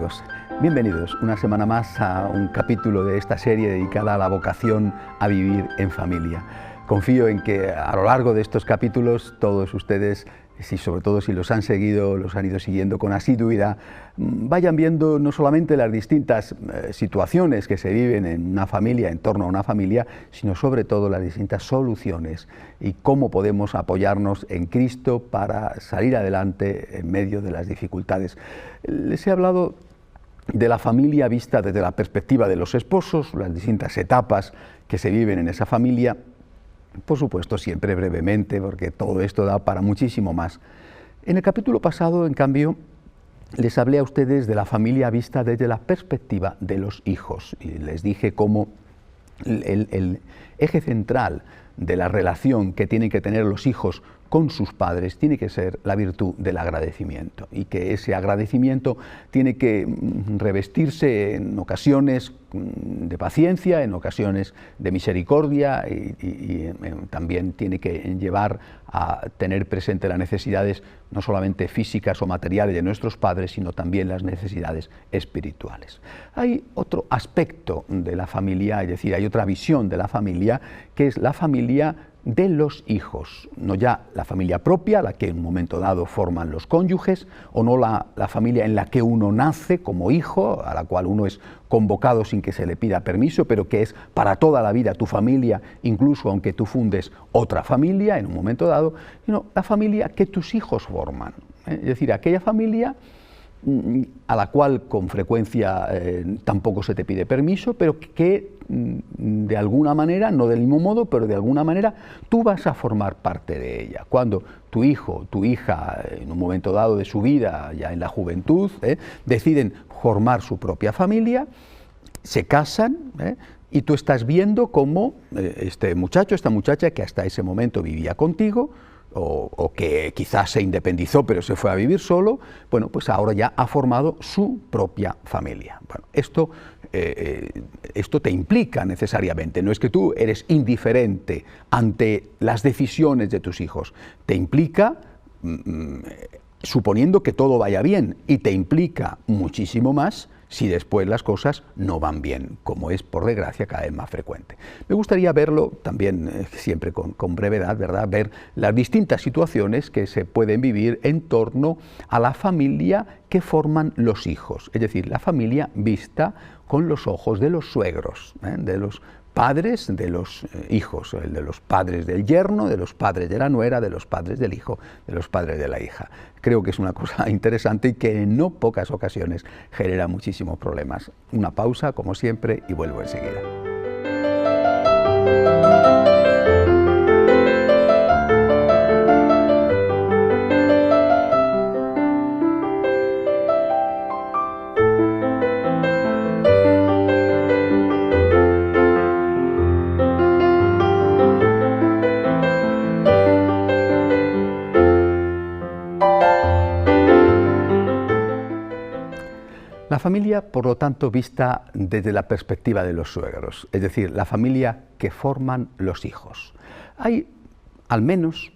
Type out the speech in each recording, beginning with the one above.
amigos, bienvenidos una semana más a un capítulo de esta serie dedicada a la vocación a vivir en familia. Confío en que a lo largo de estos capítulos todos ustedes, sobre todo si los han seguido, los han ido siguiendo con asiduidad, vayan viendo no solamente las distintas situaciones que se viven en una familia, en torno a una familia, sino sobre todo las distintas soluciones y cómo podemos apoyarnos en Cristo para salir adelante en medio de las dificultades. Les he hablado de la familia vista desde la perspectiva de los esposos, las distintas etapas que se viven en esa familia. Por supuesto, siempre brevemente, porque todo esto da para muchísimo más. En el capítulo pasado, en cambio, les hablé a ustedes de la familia vista desde la perspectiva de los hijos. Y les dije cómo el eje central de la relación que tienen que tener los hijos con sus padres tiene que ser la virtud del agradecimiento, y que ese agradecimiento tiene que revestirse en ocasiones de paciencia, en ocasiones de misericordia y también tiene que llevar a tener presente las necesidades no solamente físicas o materiales de nuestros padres, sino también las necesidades espirituales. Hay otro aspecto de la familia, es decir, hay otra visión de la familia, que es la familia de los hijos, no ya la familia propia, la que en un momento dado forman los cónyuges, o no la familia en la que uno nace como hijo, a la cual uno es convocado sin que se le pida permiso, pero que es para toda la vida tu familia, incluso aunque tú fundes otra familia en un momento dado, sino la familia que tus hijos forman, es decir, aquella familia a la cual con frecuencia tampoco se te pide permiso, pero que de alguna manera, no del mismo modo, pero de alguna manera tú vas a formar parte de ella. Cuando tu hijo, tu hija, en un momento dado de su vida, ya en la juventud, deciden formar su propia familia, se casan, y tú estás viendo cómo este muchacho, esta muchacha que hasta ese momento vivía contigo, o que quizás se independizó pero se fue a vivir solo, bueno, pues ahora ya ha formado su propia familia. Bueno, esto te implica necesariamente, no es que tú eres indiferente ante las decisiones de tus hijos, te implica, suponiendo que todo vaya bien, y te implica muchísimo más si después las cosas no van bien, como es por desgracia cada vez más frecuente. Me gustaría verlo también, siempre con brevedad, ¿verdad?, ver las distintas situaciones que se pueden vivir en torno a la familia que forman los hijos, es decir, la familia vista con los ojos de los suegros, de los padres de los hijos, de los padres del yerno, de los padres de la nuera, de los padres del hijo, de los padres de la hija. Creo que es una cosa interesante y que en no pocas ocasiones genera muchísimos problemas. Una pausa, como siempre, y vuelvo enseguida. La familia, por lo tanto, vista desde la perspectiva de los suegros, es decir, la familia que forman los hijos. Hay al menos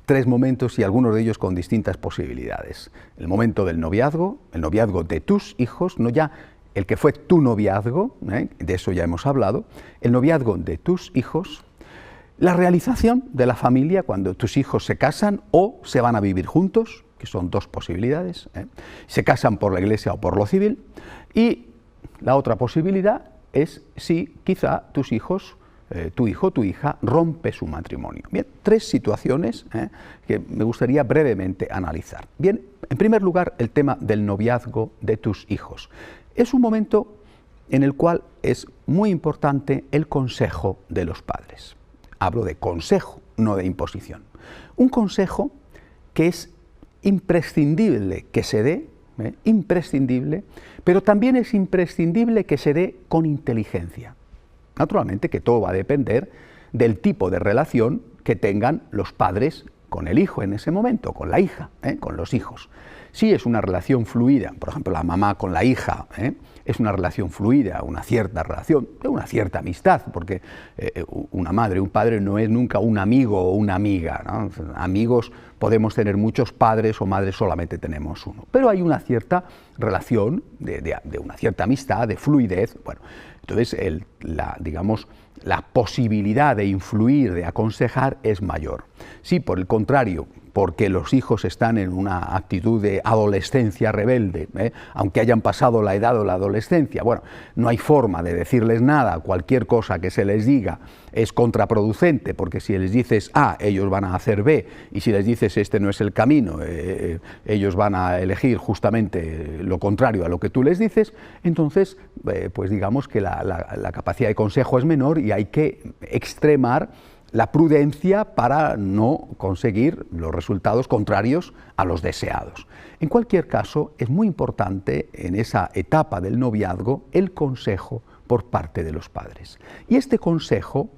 tres momentos, y algunos de ellos con distintas posibilidades. El momento del noviazgo, el noviazgo de tus hijos, no ya el que fue tu noviazgo, de eso ya hemos hablado, el noviazgo de tus hijos, la realización de la familia cuando tus hijos se casan o se van a vivir juntos, que son dos posibilidades, se casan por la iglesia o por lo civil, y la otra posibilidad es si quizá tus hijos, tu hijo, tu hija, rompe su matrimonio. Bien, tres situaciones que me gustaría brevemente analizar. Bien, en primer lugar, el tema del noviazgo de tus hijos. Es un momento en el cual es muy importante el consejo de los padres. Hablo de consejo, no de imposición. Un consejo que es imprescindible que se dé, imprescindible, pero también es imprescindible que se dé con inteligencia. Naturalmente que todo va a depender del tipo de relación que tengan los padres con el hijo en ese momento, con la hija, con los hijos. Sí es una relación fluida, por ejemplo, la mamá con la hija, es una relación fluida, una cierta relación, una cierta amistad, porque una madre, un padre no es nunca un amigo o una amiga, ¿no? Amigos podemos tener muchos, padres o madres solamente tenemos uno, pero hay una cierta relación de una cierta amistad, de fluidez. Bueno, entonces digamos, la posibilidad de influir, de aconsejar es mayor. Si por el contrario, porque los hijos están en una actitud de adolescencia rebelde, aunque hayan pasado la edad o la adolescencia, bueno, no hay forma de decirles nada, cualquier cosa que se les diga es contraproducente, porque si les dices A, ellos van a hacer B, y si les dices este no es el camino, ellos van a elegir justamente lo contrario a lo que tú les dices, entonces, pues digamos que la capacidad de consejo es menor y hay que extremar la prudencia para no conseguir los resultados contrarios a los deseados. En cualquier caso, es muy importante en esa etapa del noviazgo el consejo por parte de los padres. Y este consejo,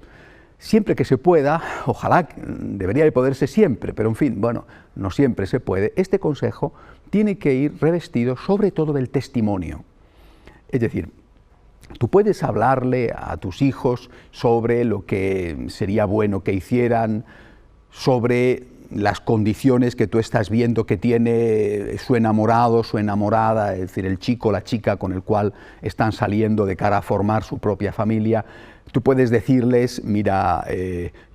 siempre que se pueda, ojalá debería de poderse siempre, pero en fin, bueno, no siempre se puede, este consejo tiene que ir revestido sobre todo del testimonio. Es decir, tú puedes hablarle a tus hijos sobre lo que sería bueno que hicieran, sobre las condiciones que tú estás viendo que tiene su enamorado, su enamorada, es decir, el chico o la chica con el cual están saliendo de cara a formar su propia familia. Tú puedes decirles, mira,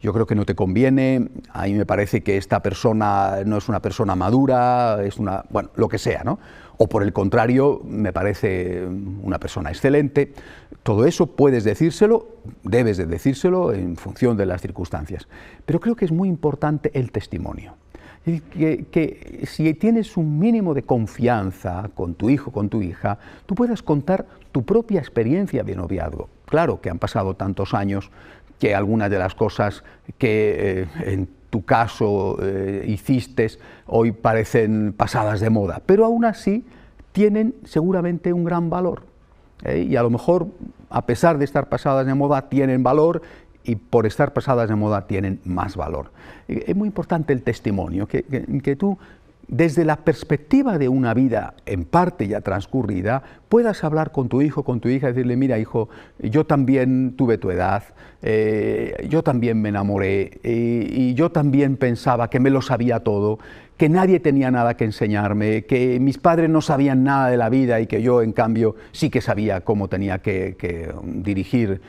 yo creo que no te conviene, a mí me parece que esta persona no es una persona madura, es una, bueno, lo que sea, ¿no? O por el contrario, me parece una persona excelente. Todo eso puedes decírselo, debes de decírselo en función de las circunstancias. Pero creo que es muy importante el testimonio. Que si tienes un mínimo de confianza con tu hijo, con tu hija, tú puedas contar tu propia experiencia de noviazgo. Claro que han pasado tantos años que algunas de las cosas que en tu caso hiciste hoy parecen pasadas de moda, pero aún así tienen seguramente un gran valor. Y a lo mejor, a pesar de estar pasadas de moda, tienen valor, y por estar pasadas de moda tienen más valor. Es muy importante el testimonio, que tú, desde la perspectiva de una vida en parte ya transcurrida, puedas hablar con tu hijo, con tu hija, y decirle, mira hijo, yo también tuve tu edad, yo también me enamoré, y yo también pensaba que me lo sabía todo, que nadie tenía nada que enseñarme, que mis padres no sabían nada de la vida y que yo, en cambio, sí que sabía cómo tenía que dirigir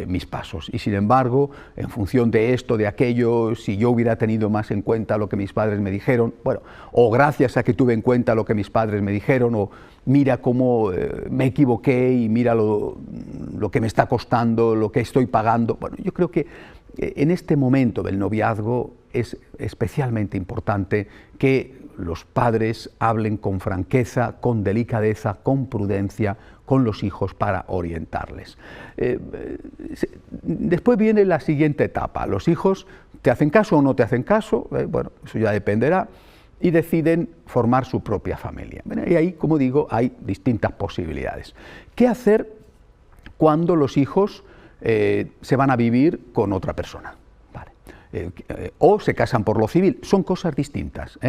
mis pasos. Y sin embargo, en función de esto, de aquello, si yo hubiera tenido más en cuenta lo que mis padres me dijeron, bueno, o gracias a que tuve en cuenta lo que mis padres me dijeron, o mira cómo me equivoqué y mira lo que me está costando, lo que estoy pagando. Bueno, yo creo que en este momento del noviazgo es especialmente importante que los padres hablen con franqueza, con delicadeza, con prudencia con los hijos para orientarles. Después viene la siguiente etapa. Los hijos te hacen caso o no te hacen caso, bueno, eso ya dependerá, y deciden formar su propia familia. Y ahí, como digo, hay distintas posibilidades. ¿Qué hacer cuando los hijos se van a vivir con otra persona? O se casan por lo civil? Son cosas distintas,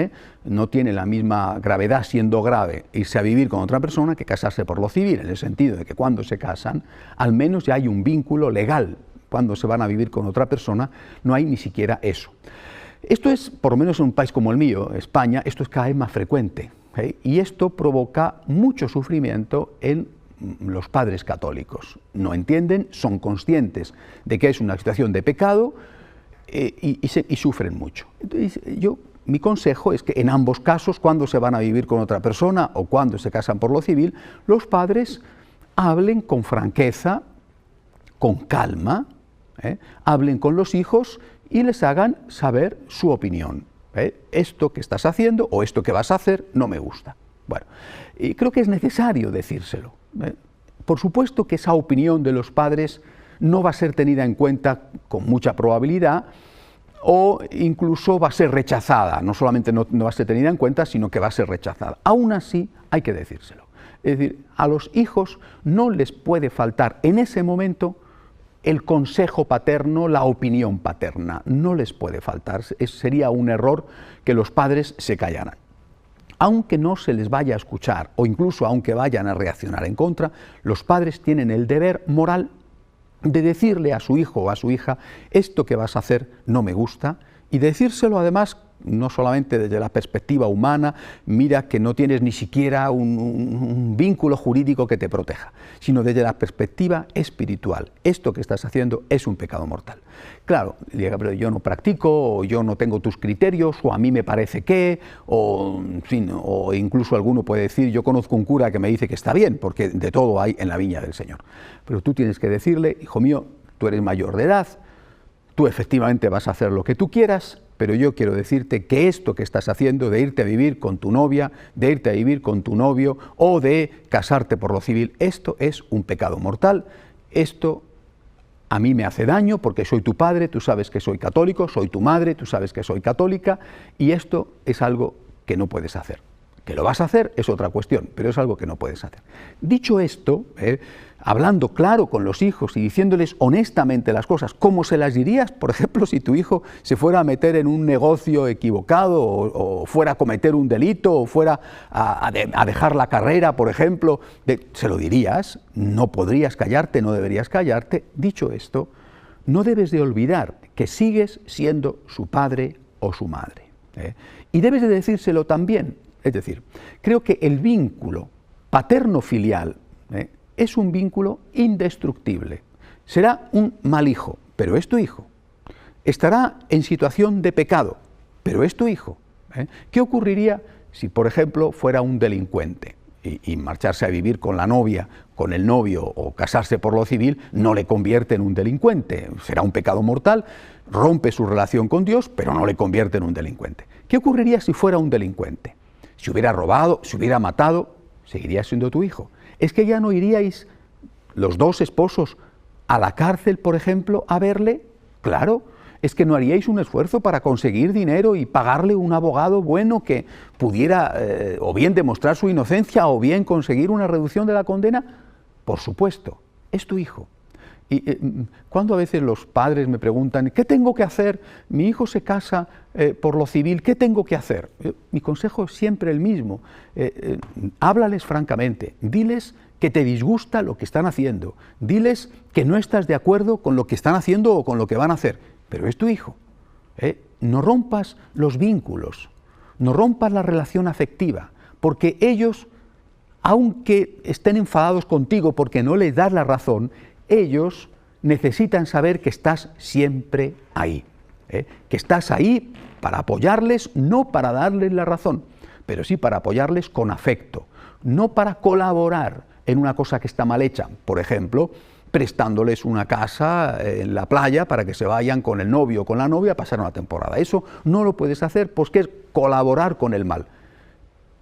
no tiene la misma gravedad, siendo grave irse a vivir con otra persona que casarse por lo civil, en el sentido de que cuando se casan al menos ya hay un vínculo legal. Cuando se van a vivir con otra persona no hay ni siquiera eso. Esto es, por lo menos en un país como el mío, España, esto es cada vez más frecuente, y esto provoca mucho sufrimiento en los padres católicos. No entienden, son conscientes de que es una situación de pecado, y sufren mucho. Entonces, mi consejo es que en ambos casos, cuando se van a vivir con otra persona o cuando se casan por lo civil, los padres hablen con franqueza, con calma, hablen con los hijos y les hagan saber su opinión. Esto que estás haciendo o esto que vas a hacer no me gusta. Bueno, y creo que es necesario decírselo. Por supuesto que esa opinión de los padres no va a ser tenida en cuenta con mucha probabilidad, o incluso va a ser rechazada. No solamente no va a ser tenida en cuenta, sino que va a ser rechazada. Aún así, hay que decírselo. Es decir, a los hijos no les puede faltar en ese momento el consejo paterno, la opinión paterna. No les puede faltar. Sería un error que los padres se callaran. aunque no se les vaya a escuchar o incluso aunque vayan a reaccionar en contra, los padres tienen el deber moral de decirle a su hijo o a su hija: esto que vas a hacer no me gusta, y decírselo además no solamente desde la perspectiva humana, mira que no tienes ni siquiera un vínculo jurídico que te proteja, sino desde la perspectiva espiritual. Esto que estás haciendo es un pecado mortal. Claro, pero yo no practico, o yo no tengo tus criterios, o a mí me parece que, o, en fin, o incluso alguno puede decir: yo conozco un cura que me dice que está bien, porque de todo hay en la viña del Señor. Pero tú tienes que decirle: hijo mío, tú eres mayor de edad, tú efectivamente vas a hacer lo que tú quieras, pero yo quiero decirte que esto que estás haciendo de irte a vivir con tu novia, de irte a vivir con tu novio o de casarte por lo civil, esto es un pecado mortal. Esto a mí me hace daño porque soy tu padre, tú sabes que soy católico, soy tu madre, tú sabes que soy católica, y esto es algo que no puedes hacer. Que lo vas a hacer es otra cuestión, pero es algo que no puedes hacer. Dicho esto, hablando claro con los hijos y diciéndoles honestamente las cosas, como se las dirías, por ejemplo, si tu hijo se fuera a meter en un negocio equivocado o fuera a cometer un delito o fuera a dejar la carrera, por ejemplo, se lo dirías, no podrías callarte, no deberías callarte. Dicho esto, no debes de olvidar que sigues siendo su padre o su madre, y debes de decírselo también. Es decir, creo que el vínculo paterno-filial es un vínculo indestructible. Será un mal hijo, pero es tu hijo. Estará en situación de pecado, pero es tu hijo. ¿Qué ocurriría si, por ejemplo, fuera un delincuente y marcharse a vivir con la novia, con el novio o casarse por lo civil no le convierte en un delincuente? Será un pecado mortal, rompe su relación con Dios, pero no le convierte en un delincuente. ¿Qué ocurriría si fuera un delincuente? Si hubiera robado, si hubiera matado, seguiría siendo tu hijo. ¿Es que ya no iríais los dos esposos a la cárcel, por ejemplo, a verle? Claro, es que no haríais un esfuerzo para conseguir dinero y pagarle un abogado bueno que pudiera o bien demostrar su inocencia o bien conseguir una reducción de la condena. Por supuesto, es tu hijo. Y cuando a veces los padres me preguntan: ¿qué tengo que hacer? Mi hijo se casa por lo civil, ¿qué tengo que hacer? Mi consejo es siempre el mismo. Háblales francamente, diles que te disgusta lo que están haciendo, diles que no estás de acuerdo con lo que están haciendo o con lo que van a hacer, pero es tu hijo. No rompas los vínculos, no rompas la relación afectiva, porque ellos, aunque estén enfadados contigo porque no les das la razón, ellos necesitan saber que estás siempre ahí, que estás ahí para apoyarles, no para darles la razón, pero sí para apoyarles con afecto, no para colaborar en una cosa que está mal hecha, por ejemplo, prestándoles una casa en la playa para que se vayan con el novio o con la novia a pasar una temporada. Eso no lo puedes hacer porque es colaborar con el mal.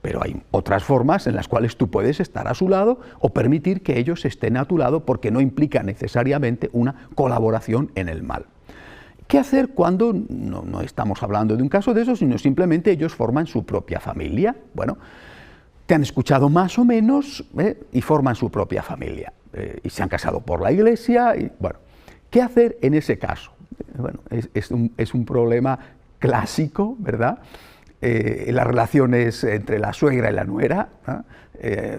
Pero hay otras formas en las cuales tú puedes estar a su lado o permitir que ellos estén a tu lado, porque no implica necesariamente una colaboración en el mal. ¿Qué hacer cuando no estamos hablando de un caso de eso, sino simplemente ellos forman su propia familia? Bueno, te han escuchado más o menos y forman su propia familia. Y se han casado por la iglesia. Y, bueno, ¿qué hacer en ese caso? Bueno, es un problema clásico, ¿verdad? Las relaciones entre la suegra y la nuera, ¿no?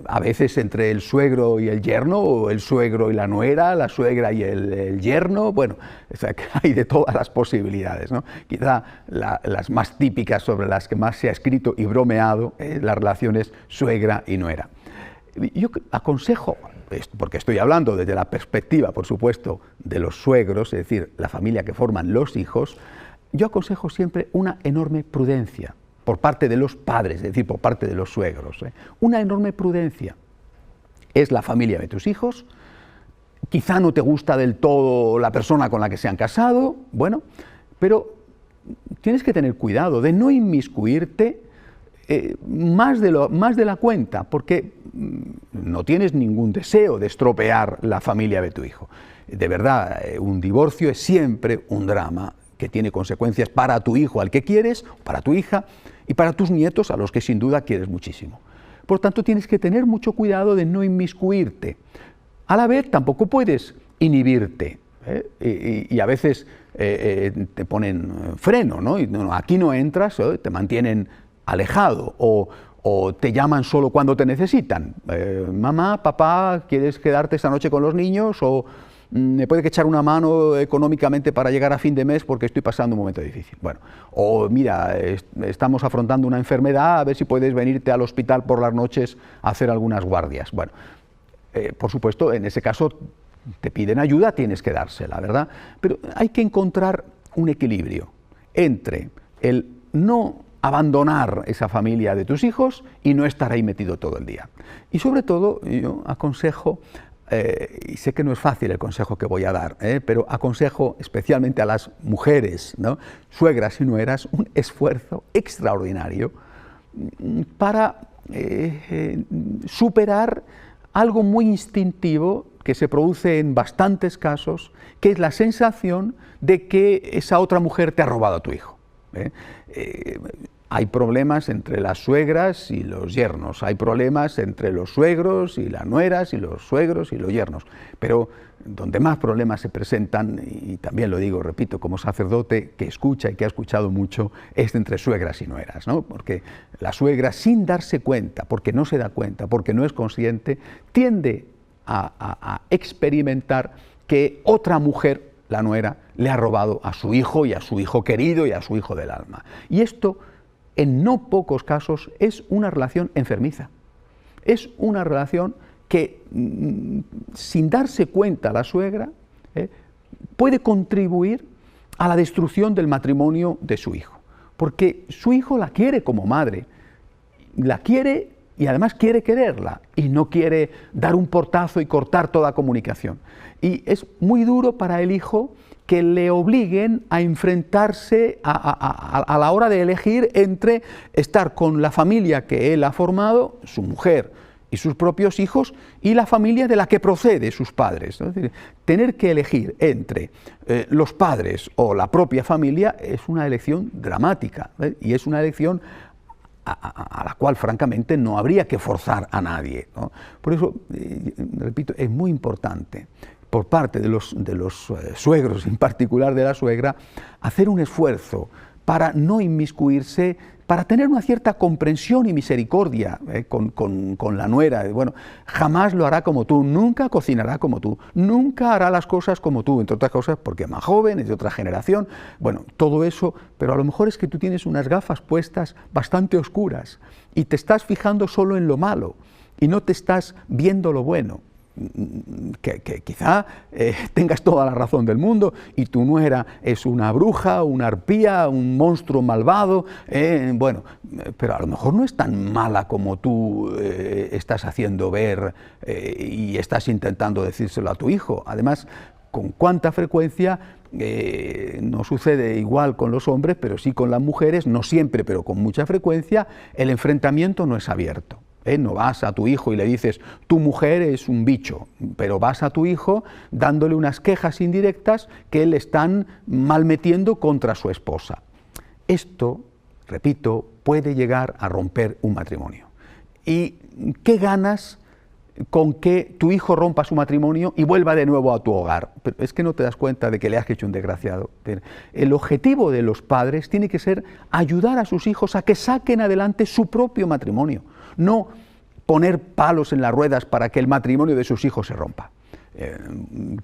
A veces entre el suegro y el yerno, o el suegro y la nuera, la suegra y el yerno. Bueno, o sea, que hay de todas las posibilidades, ¿no? Quizá las más típicas, sobre las que más se ha escrito y bromeado, las relaciones suegra y nuera. Yo aconsejo, porque estoy hablando desde la perspectiva, por supuesto, de los suegros, es decir, la familia que forman los hijos, yo aconsejo siempre una enorme prudencia por parte de los padres, es decir, por parte de los suegros. Una enorme prudencia. Es la familia de tus hijos, quizá no te gusta del todo la persona con la que se han casado, bueno, pero tienes que tener cuidado de no inmiscuirte más de la cuenta, porque no tienes ningún deseo de estropear la familia de tu hijo. De verdad, un divorcio es siempre un drama que tiene consecuencias para tu hijo al que quieres, para tu hija, y para tus nietos a los que sin duda quieres muchísimo. Por tanto, tienes que tener mucho cuidado de no inmiscuirte. A la vez, tampoco puedes inhibirte, y a veces te ponen freno, ¿no? Y, no, aquí no entras, te mantienen alejado, o o te llaman solo cuando te necesitan. Mamá, papá, ¿quieres quedarte esta noche con los niños? O me puede echar una mano económicamente para llegar a fin de mes porque estoy pasando un momento difícil. Bueno, o mira, estamos afrontando una enfermedad, a ver si puedes venirte al hospital por las noches a hacer algunas guardias. Bueno, por supuesto, en ese caso te piden ayuda, tienes que dársela, ¿verdad? Pero hay que encontrar un equilibrio entre el no abandonar esa familia de tus hijos y no estar ahí metido todo el día. Y sobre todo, yo aconsejo, y sé que no es fácil el consejo que voy a dar, pero aconsejo especialmente a las mujeres, ¿no?, suegras y nueras, un esfuerzo extraordinario para superar algo muy instintivo que se produce en bastantes casos, que es la sensación de que esa otra mujer te ha robado a tu hijo. Hay problemas entre las suegras y los yernos, hay problemas entre los suegros y las nueras y los suegros y los yernos, pero donde más problemas se presentan, y también lo digo, repito, como sacerdote que escucha y que ha escuchado mucho, es entre suegras y nueras, ¿no? Porque la suegra, sin darse cuenta, porque no se da cuenta, porque no es consciente, tiende a experimentar que otra mujer, la nuera, le ha robado a su hijo y a su hijo querido y a su hijo del alma. Y esto, en no pocos casos, es una relación enfermiza. Es una relación que, sin darse cuenta la suegra, puede contribuir a la destrucción del matrimonio de su hijo. Porque su hijo la quiere como madre, la quiere y además quiere quererla y no quiere dar un portazo y cortar toda comunicación. Y es muy duro para el hijo que le obliguen a enfrentarse a la hora de elegir entre estar con la familia que él ha formado, su mujer y sus propios hijos, y la familia de la que procede, sus padres. Es decir, tener que elegir entre los padres o la propia familia es una elección dramática, y es una elección a la cual francamente no habría que forzar a nadie, ¿no? Por eso, repito, es muy importante por parte de los suegros, en particular de la suegra, hacer un esfuerzo para no inmiscuirse, para tener una cierta comprensión y misericordia con la nuera. Bueno, jamás lo hará como tú, nunca cocinará como tú, nunca hará las cosas como tú, entre otras cosas porque es más joven, es de otra generación, bueno, todo eso, pero a lo mejor es que tú tienes unas gafas puestas bastante oscuras y te estás fijando solo en lo malo y no te estás viendo lo bueno. Que quizá tengas toda la razón del mundo y tu nuera es una bruja, una arpía, un monstruo malvado, bueno, pero a lo mejor no es tan mala como tú estás haciendo ver y estás intentando decírselo a tu hijo. Además, con cuánta frecuencia no sucede igual con los hombres, pero sí con las mujeres, no siempre, pero con mucha frecuencia, el enfrentamiento no es abierto. No vas a tu hijo y le dices, tu mujer es un bicho, pero vas a tu hijo dándole unas quejas indirectas que le están malmetiendo contra su esposa. Esto, repito, puede llegar a romper un matrimonio. ¿Y qué ganas con que tu hijo rompa su matrimonio y vuelva de nuevo a tu hogar? Pero es que no te das cuenta de que le has hecho un desgraciado. El objetivo de los padres tiene que ser ayudar a sus hijos a que saquen adelante su propio matrimonio, no poner palos en las ruedas para que el matrimonio de sus hijos se rompa.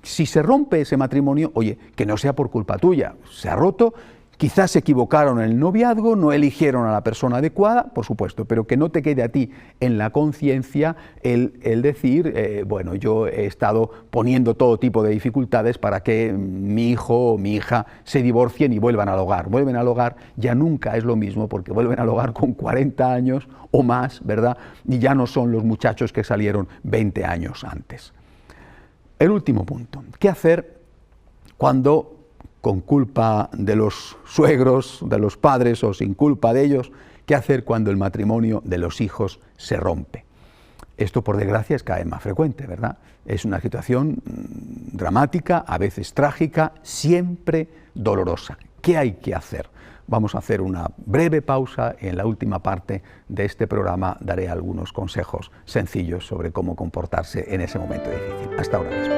Si se rompe ese matrimonio, oye, que no sea por culpa tuya, se ha roto, quizás se equivocaron en el noviazgo, no eligieron a la persona adecuada, por supuesto, pero que no te quede a ti en la conciencia el decir, bueno, yo he estado poniendo todo tipo de dificultades para que mi hijo o mi hija se divorcien y vuelvan al hogar. Vuelven al hogar, ya nunca es lo mismo, porque vuelven al hogar con 40 años o más, ¿verdad? Y ya no son los muchachos que salieron 20 años antes. El último punto, ¿qué hacer cuando, con culpa de los suegros, de los padres o sin culpa de ellos, qué hacer cuando el matrimonio de los hijos se rompe? Esto, por desgracia, es cada vez más frecuente, ¿verdad? Es una situación dramática, a veces trágica, siempre dolorosa. ¿Qué hay que hacer? Vamos a hacer una breve pausa y en la última parte de este programa daré algunos consejos sencillos sobre cómo comportarse en ese momento difícil. Hasta ahora mismo.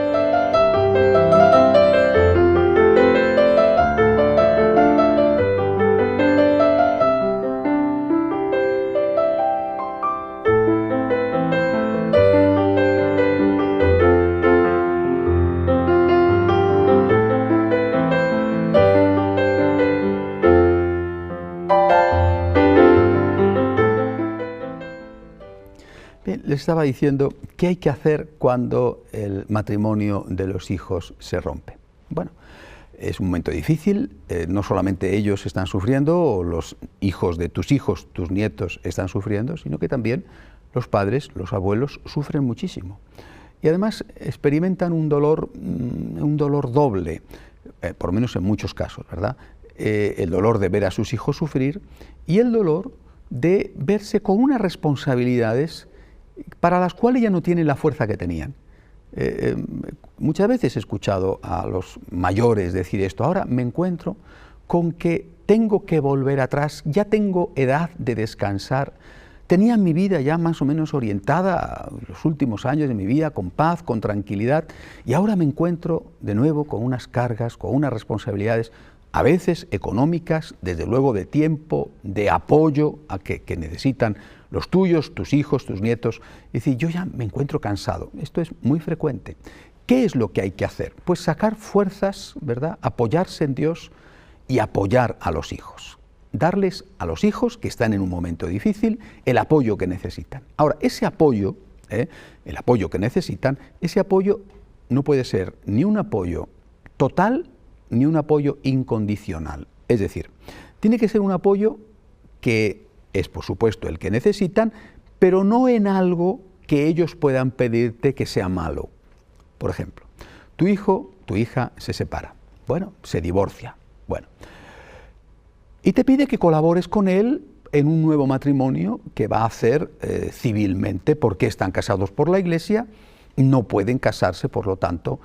les estaba diciendo qué hay que hacer cuando el matrimonio de los hijos se rompe. Bueno, es un momento difícil, no solamente ellos están sufriendo, o los hijos de tus hijos, tus nietos están sufriendo, sino que también los padres, los abuelos sufren muchísimo. Y además experimentan un dolor doble, por lo menos en muchos casos, ¿verdad? El dolor de ver a sus hijos sufrir y el dolor de verse con unas responsabilidades para las cuales ya no tienen la fuerza que tenían. Muchas veces he escuchado a los mayores decir esto: ahora me encuentro con que tengo que volver atrás, ya tengo edad de descansar, tenía mi vida ya más o menos orientada, los últimos años de mi vida, con paz, con tranquilidad, y ahora me encuentro de nuevo con unas cargas, con unas responsabilidades, a veces económicas, desde luego de tiempo, de apoyo a que necesitan los tuyos, tus hijos, tus nietos. Es decir, yo ya me encuentro cansado. Esto es muy frecuente. ¿Qué es lo que hay que hacer? Pues sacar fuerzas, ¿verdad? Apoyarse en Dios y apoyar a los hijos. Darles a los hijos, que están en un momento difícil, el apoyo que necesitan. Ahora, ese apoyo, el apoyo que necesitan, ese apoyo no puede ser ni un apoyo total ni un apoyo incondicional. Es decir, tiene que ser un apoyo que es, por supuesto, el que necesitan, pero no en algo que ellos puedan pedirte que sea malo. Por ejemplo, tu hijo, tu hija se separa, bueno, se divorcia, bueno, y te pide que colabores con él en un nuevo matrimonio que va a hacer civilmente, porque están casados por la Iglesia. No pueden casarse, por lo tanto,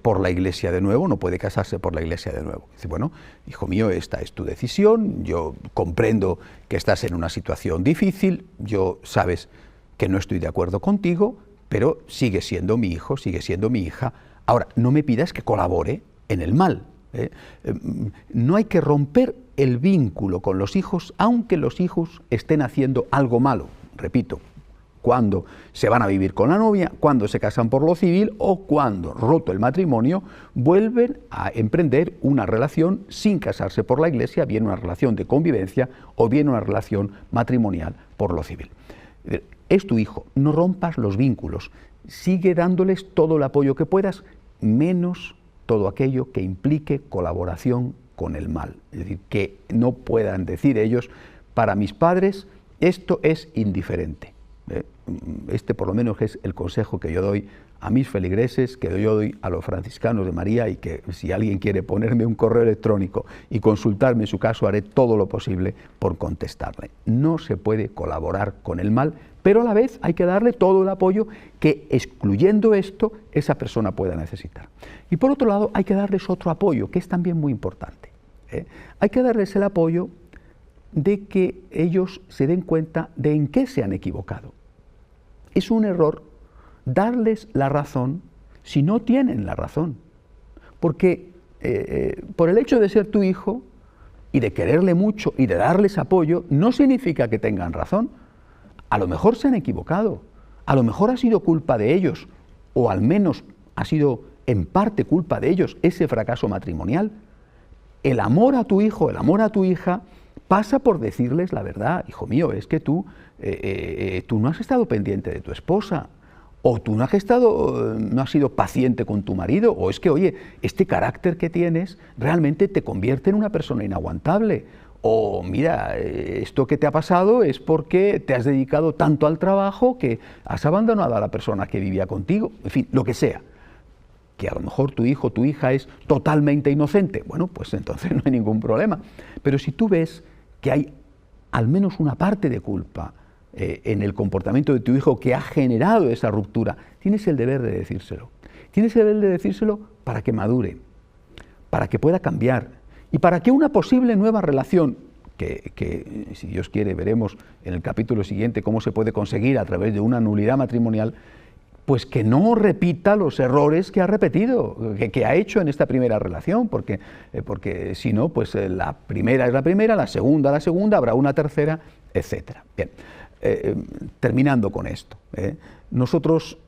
por la Iglesia de nuevo, no puede casarse por la Iglesia de nuevo. Dice, bueno, hijo mío, esta es tu decisión, yo comprendo que estás en una situación difícil, yo sabes que no estoy de acuerdo contigo, pero sigue siendo mi hijo, sigue siendo mi hija. Ahora, no me pidas que colabore en el mal. No hay que romper el vínculo con los hijos, aunque los hijos estén haciendo algo malo, repito. Cuando se van a vivir con la novia, cuando se casan por lo civil o cuando, roto el matrimonio, vuelven a emprender una relación sin casarse por la Iglesia, bien una relación de convivencia o bien una relación matrimonial por lo civil. Es tu hijo, no rompas los vínculos, sigue dándoles todo el apoyo que puedas, menos todo aquello que implique colaboración con el mal. Es decir, que no puedan decir ellos, para mis padres esto es indiferente. Este por lo menos es el consejo que yo doy a mis feligreses, que yo doy a los franciscanos de María, y que si alguien quiere ponerme un correo electrónico y consultarme su caso, haré todo lo posible por contestarle. No se puede colaborar con el mal, pero a la vez hay que darle todo el apoyo que, excluyendo esto, esa persona pueda necesitar. Y por otro lado, hay que darles otro apoyo, que es también muy importante. Hay que darles el apoyo de que ellos se den cuenta de en qué se han equivocado. Es un error darles la razón si no tienen la razón, porque por el hecho de ser tu hijo y de quererle mucho y de darles apoyo, no significa que tengan razón. A lo mejor se han equivocado, a lo mejor ha sido culpa de ellos, o al menos ha sido en parte culpa de ellos ese fracaso matrimonial. El amor a tu hijo, el amor a tu hija, pasa por decirles la verdad. Hijo mío, es que tú no has estado pendiente de tu esposa, o tú no has sido paciente con tu marido, o es que, oye, este carácter que tienes realmente te convierte en una persona inaguantable, o mira, esto que te ha pasado es porque te has dedicado tanto al trabajo que has abandonado a la persona que vivía contigo, en fin, lo que sea. Que a lo mejor tu hijo o tu hija es totalmente inocente, bueno, pues entonces no hay ningún problema. Pero si tú ves que hay al menos una parte de culpa en el comportamiento de tu hijo que ha generado esa ruptura, tienes el deber de decírselo. Tienes el deber de decírselo para que madure, para que pueda cambiar y para que una posible nueva relación, que si Dios quiere veremos en el capítulo siguiente cómo se puede conseguir a través de una nulidad matrimonial, pues que no repita los errores que ha repetido, que ha hecho en esta primera relación, porque si no, pues la primera es la primera, la segunda, habrá una tercera, etc. Bien, terminando con esto, nosotros,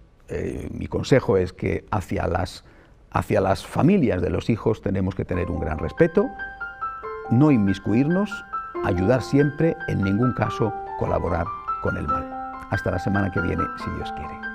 mi consejo es que hacia las familias de los hijos tenemos que tener un gran respeto, no inmiscuirnos, ayudar siempre, en ningún caso colaborar con el mal. Hasta la semana que viene, si Dios quiere.